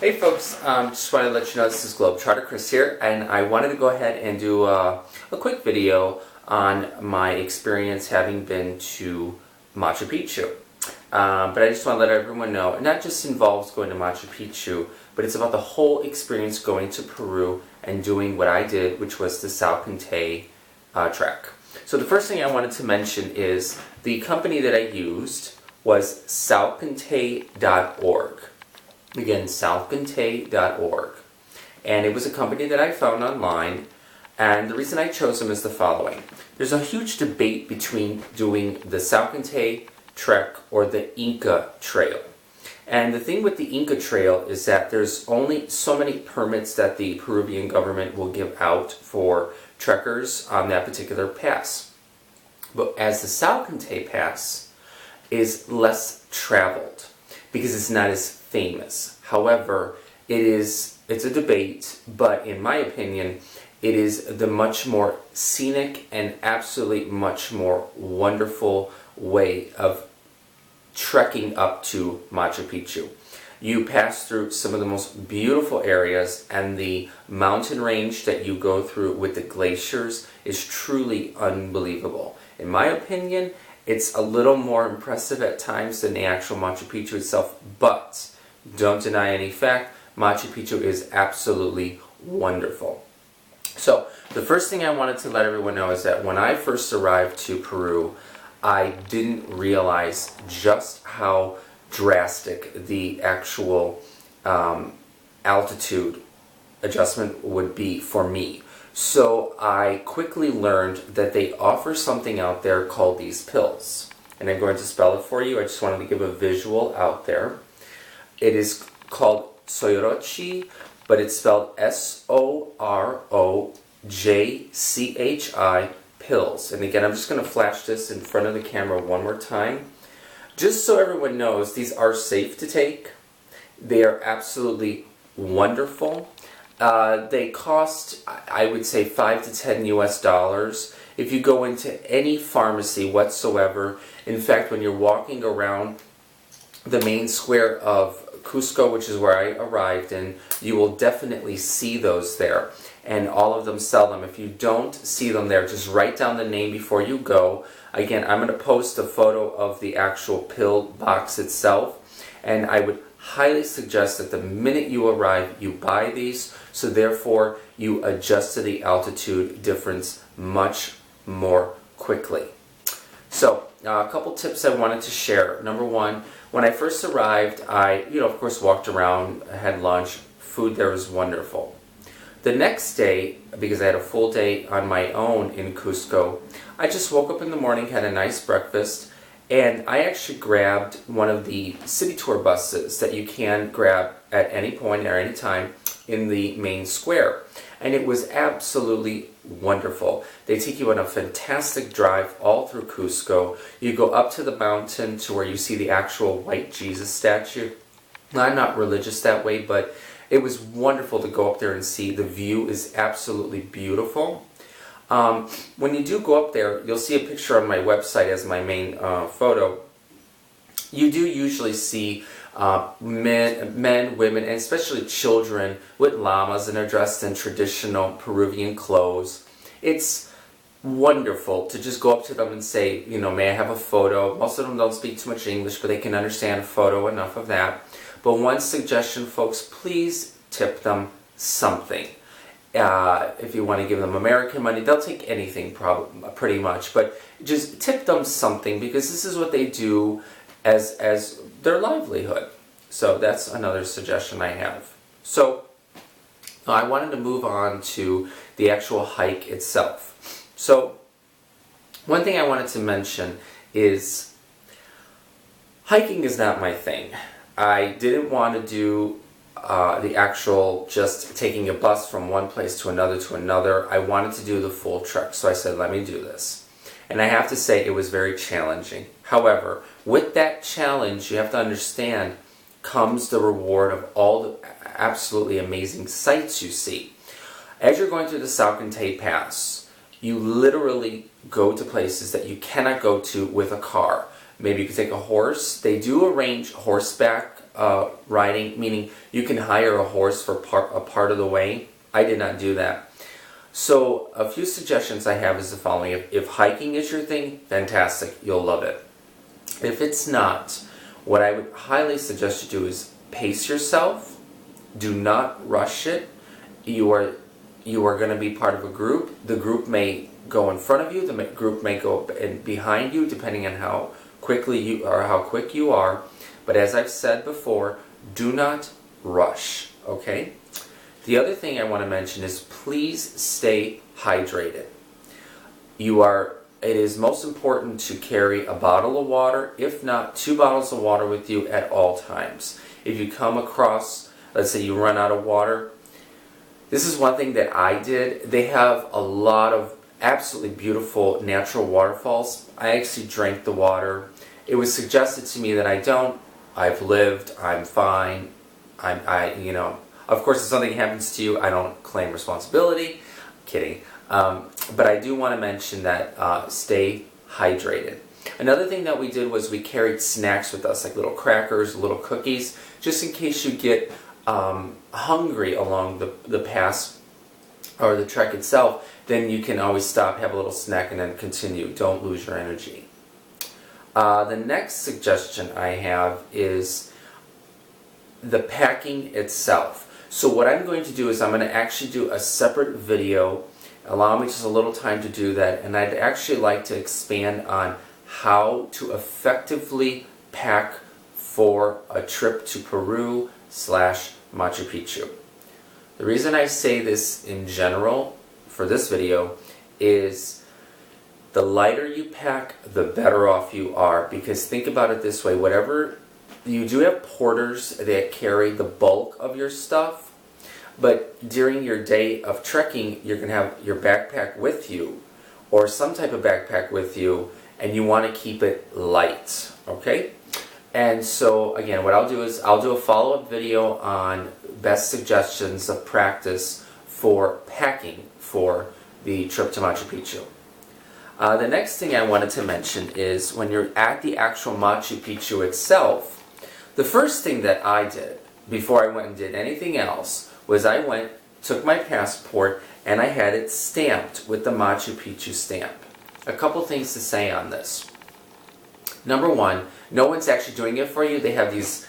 Hey folks, just wanted to let you know this is Globetrotter Chris here, and I wanted to go ahead and do a quick video on my experience having been to Machu Picchu. But I just want to let everyone know, it not just involves going to Machu Picchu, but it's about the whole experience going to Peru and doing what I did, which was the Salcantay trek. So the first thing I wanted to mention is the company that I used was salcantay.org. Again, salcantay.org. And it was a company that I found online, and the reason I chose them is the following. There's a huge debate between doing the Salcantay trek or the Inca Trail. And the thing with the Inca Trail is that there's only so many permits that the Peruvian government will give out for trekkers on that particular pass. But as the Salcantay Pass is less traveled because it's not as famous. However, it's a debate, but in my opinion, it is the much more scenic and absolutely much more wonderful way of trekking up to Machu Picchu. You pass through some of the most beautiful areas, and the mountain range that you go through with the glaciers is truly unbelievable. In my opinion, it's a little more impressive at times than the actual Machu Picchu itself, but don't deny any fact, Machu Picchu is absolutely wonderful. So, the first thing I wanted to let everyone know is that when I first arrived to Peru, I didn't realize just how drastic the actual altitude adjustment would be for me. So I quickly learned that they offer something out there called these pills. And I'm going to spell it for you. I just wanted to give a visual out there. It is called Sorojchi, but it's spelled Sorojchi pills. And again, I'm just going to flash this in front of the camera one more time. Just so everyone knows, these are safe to take. They are absolutely wonderful. They cost, I would say, $5 to $10 US. If you go into any pharmacy whatsoever, in fact, when you're walking around the main square of Cusco, which is where I arrived in, you will definitely see those there. And all of them sell them. If you don't see them there, just write down the name before you go. Again, I'm going to post a photo of the actual pill box itself. And I would highly suggest that the minute you arrive, you buy these, so therefore you adjust to the altitude difference much more quickly. So, a couple tips I wanted to share. Number one, when I first arrived, I, of course, walked around, had lunch. Food there was wonderful. The next day, because I had a full day on my own in Cusco, I just woke up in the morning, had a nice breakfast, and I actually grabbed one of the city tour buses that you can grab at any point or any time in the main square. And it was absolutely wonderful. They take you on a fantastic drive all through Cusco. You go up to the mountain to where you see the actual white Jesus statue. Now, I'm not religious that way, but it was wonderful to go up there and see. The view is absolutely beautiful. When you do go up there, you'll see a picture on my website as my main photo. You do usually see men, women, and especially children with llamas, and are dressed in traditional Peruvian clothes. It's wonderful to just go up to them and say, may I have a photo? Most of them don't speak too much English, but they can understand a photo, enough of that. But one suggestion, folks, please tip them something. If you want to give them American money, they'll take anything pretty much, but just tip them something, because this is what they do as their livelihood. So that's another suggestion I have. So I wanted to move on to the actual hike itself. So one thing I wanted to mention is hiking is not my thing. I didn't want to do the actual just taking a bus from one place to another. I wanted to do the full trek, so I said, let me do this. And I have to say, it was very challenging. However, with that challenge, you have to understand, comes the reward of all the absolutely amazing sights you see. As you're going through the Salcantay Pass, you literally go to places that you cannot go to with a car. Maybe you could take a horse. They do arrange horseback riding, meaning you can hire a horse for a part of the way. I did not do that. So a few suggestions I have is the following. If hiking is your thing, fantastic, you'll love it. If it's not, what I would highly suggest you do is pace yourself. Do not rush it. You are going to be part of a group. The group may go in front of you. The group may go behind you, depending on how quickly you or how quick you are. But as I've said before, do not rush. Okay. The other thing I want to mention is please stay hydrated. It is most important to carry a bottle of water, if not 2 bottles of water with you at all times. If you come across, let's say you run out of water, this is one thing that I did. They have a lot of absolutely beautiful natural waterfalls. I actually drank the water. It was suggested to me that I don't. I've lived. I'm fine. Of course, if something happens to you, I don't claim responsibility. Kidding. But I do want to mention that stay hydrated. Another thing that we did was we carried snacks with us, like little crackers, little cookies, just in case you get hungry along the pass or the trek itself. Then you can always stop, have a little snack, and then continue. Don't lose your energy. The next suggestion I have is the packing itself. So what I'm going to do is I'm going to actually do a separate video. Allow me just a little time to do that, and I'd actually like to expand on how to effectively pack for a trip to Peru / Machu Picchu. The reason I say this in general for this video is the lighter you pack, the better off you are, because think about it this way, whatever you do have porters that carry the bulk of your stuff, but during your day of trekking, you're going to have your backpack with you, or some type of backpack with you, and you want to keep it light, okay? And so, again, what I'll do is I'll do a follow-up video on best suggestions of practice for packing for the trip to Machu Picchu. The next thing I wanted to mention is when you're at the actual Machu Picchu itself, the first thing that I did before I went and did anything else was I took my passport, and I had it stamped with the Machu Picchu stamp. A couple things to say on this. Number one, no one's actually doing it for you. They have these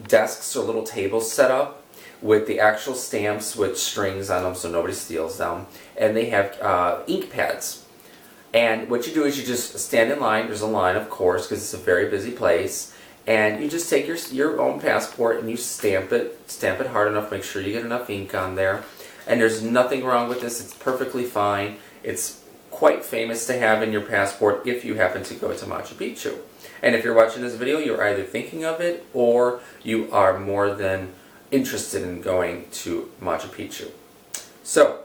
desks or little tables set up with the actual stamps with strings on them so nobody steals them. And they have ink pads. And what you do is you just stand in line. There's a line, of course, because it's a very busy place. And you just take your own passport and you stamp it hard enough, make sure you get enough ink on there. And there's nothing wrong with this. It's perfectly fine. It's quite famous to have in your passport if you happen to go to Machu Picchu. And if you're watching this video, you're either thinking of it or you are more than interested in going to Machu Picchu. So,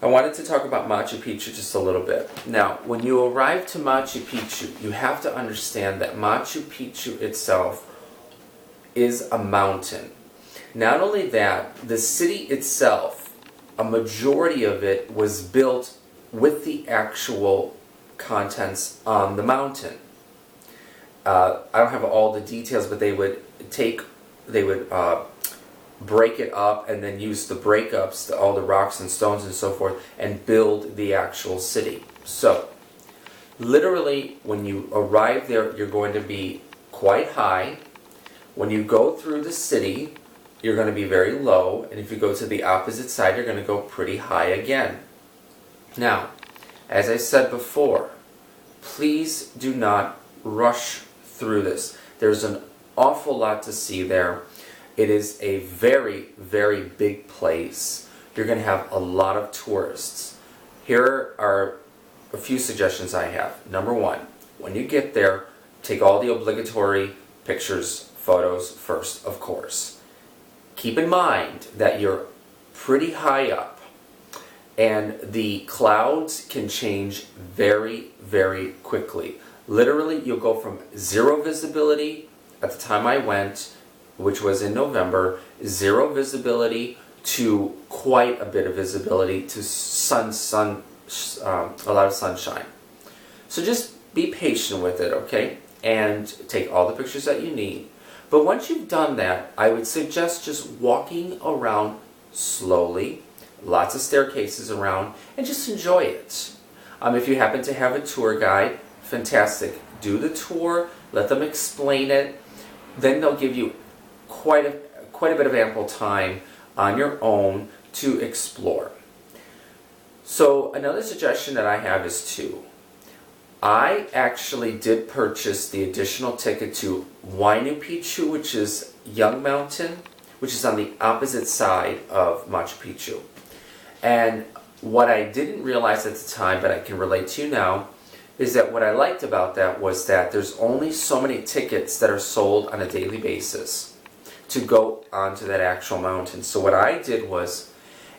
I wanted to talk about Machu Picchu just a little bit. Now, when you arrive to Machu Picchu, you have to understand that Machu Picchu itself is a mountain. Not only that, the city itself, a majority of it was built with the actual contents on the mountain. I don't have all the details, but they would break it up and then use the breakups, all the rocks and stones and so forth, and build the actual city. So, literally, when you arrive there, you're going to be quite high. When you go through the city, you're going to be very low, and if you go to the opposite side, you're going to go pretty high again. Now, as I said before, please do not rush through this. There's an awful lot to see there. It is a very, very big place. You're going to have a lot of tourists. Here are a few suggestions I have. Number one, when you get there, take all the obligatory pictures, photos first, of course. Keep in mind that you're pretty high up, and the clouds can change very, very quickly. Literally, you'll go from zero visibility at the time I went, which was in November, zero visibility to quite a bit of visibility to a lot of sunshine. So just be patient with it, okay? And take all the pictures that you need. But once you've done that, I would suggest just walking around slowly, lots of staircases around, and just enjoy it. If you happen to have a tour guide, fantastic. Do the tour, let them explain it. Then they'll give you quite a bit of ample time on your own to explore. So another suggestion that I have is I actually did purchase the additional ticket to Machu Picchu, which is Young Mountain, which is on the opposite side of Machu Picchu. And what I didn't realize at the time, but I can relate to you now, is that what I liked about that was that there's only so many tickets that are sold on a daily basis to go onto that actual mountain. So what I did was,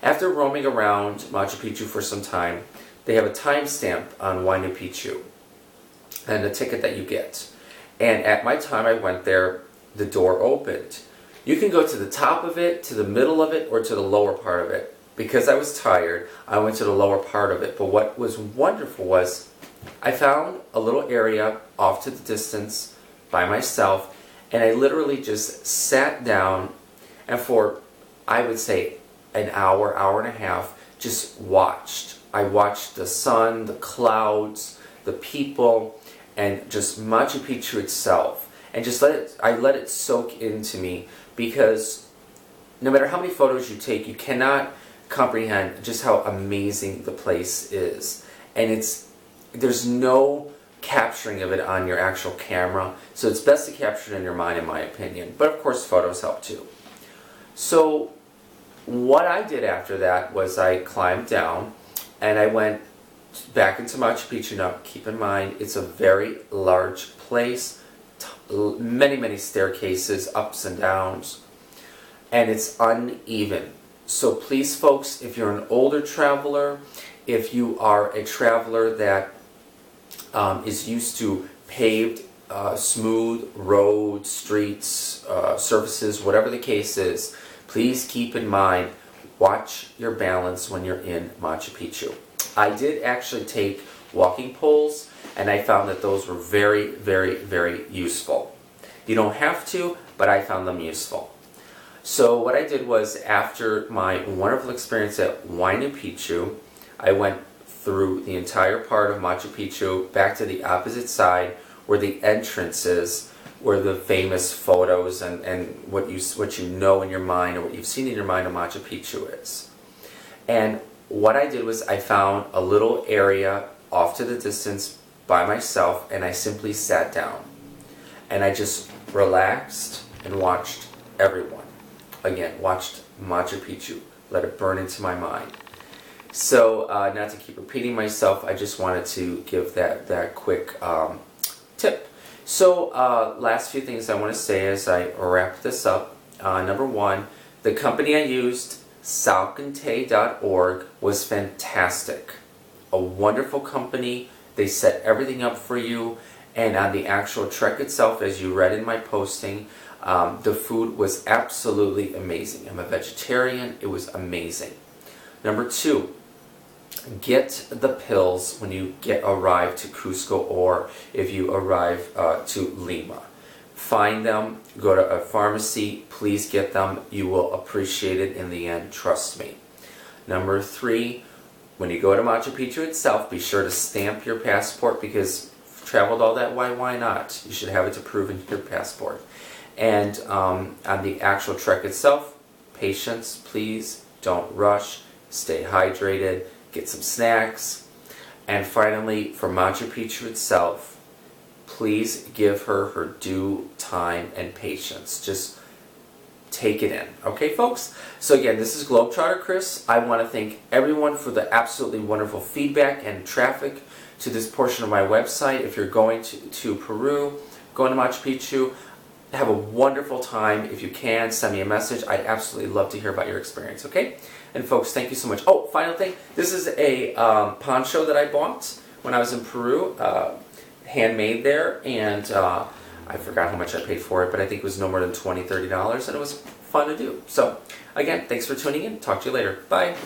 after roaming around Machu Picchu for some time, they have a timestamp on Machu Picchu and the ticket that you get. And at my time I went there, the door opened. You can go to the top of it, to the middle of it, or to the lower part of it. Because I was tired, I went to the lower part of it. But what was wonderful was I found a little area off to the distance by myself, and I literally just sat down and for, I would say, an hour, hour and a half, just watched. I watched the sun, the clouds, the people, and just Machu Picchu itself. And just I let it soak into me, because no matter how many photos you take, you cannot comprehend just how amazing the place is. And there's no capturing of it on your actual camera, so it's best to capture it in your mind, in my opinion. But of course photos help too. So what I did after that was I climbed down and I went back into Machu Picchu. Now keep in mind, it's a very large place, many staircases, ups and downs, and it's uneven. So please folks, if you're an older traveler, if you are a traveler that is used to paved, smooth roads, streets, surfaces, whatever the case is, please keep in mind, watch your balance when you're in Machu Picchu. I did actually take walking poles, and I found that those were very useful. You don't have to, but I found them useful. So what I did was, after my wonderful experience at Machu Picchu, I went through the entire part of Machu Picchu, back to the opposite side where the entrance is, where the famous photos and what you know in your mind, or what you've seen in your mind of Machu Picchu is. And what I did was I found a little area off to the distance by myself, and I simply sat down. And I just relaxed and watched everyone. Again, watched Machu Picchu, let it burn into my mind. So, not to keep repeating myself, I just wanted to give that quick tip. So, last few things I want to say as I wrap this up. Number one, the company I used, salcante.org, was fantastic. A wonderful company. They set everything up for you, and on the actual trek itself, as you read in my posting, the food was absolutely amazing. I'm a vegetarian. It was amazing. Number two, get the pills when you arrive to Cusco, or if you arrive to Lima. Find them, go to a pharmacy, please get them. You will appreciate it in the end, trust me. Number three, when you go to Machu Picchu itself, be sure to stamp your passport, because if you've traveled all that way, why not? You should have it to prove in your passport. And on the actual trek itself, patience, please, don't rush, stay hydrated, get some snacks. And finally, for Machu Picchu itself, please give her due time and patience. Just take it in. Okay, folks? So again, this is Globetrotter Chris. I want to thank everyone for the absolutely wonderful feedback and traffic to this portion of my website. If you're going to Peru, going to Machu Picchu, have a wonderful time. If you can, send me a message. I'd absolutely love to hear about your experience, okay? And folks, thank you so much. Oh, final thing. This is a poncho that I bought when I was in Peru, handmade there, and I forgot how much I paid for it, but I think it was no more than $20, $30, and it was fun to do. So, again, thanks for tuning in. Talk to you later. Bye.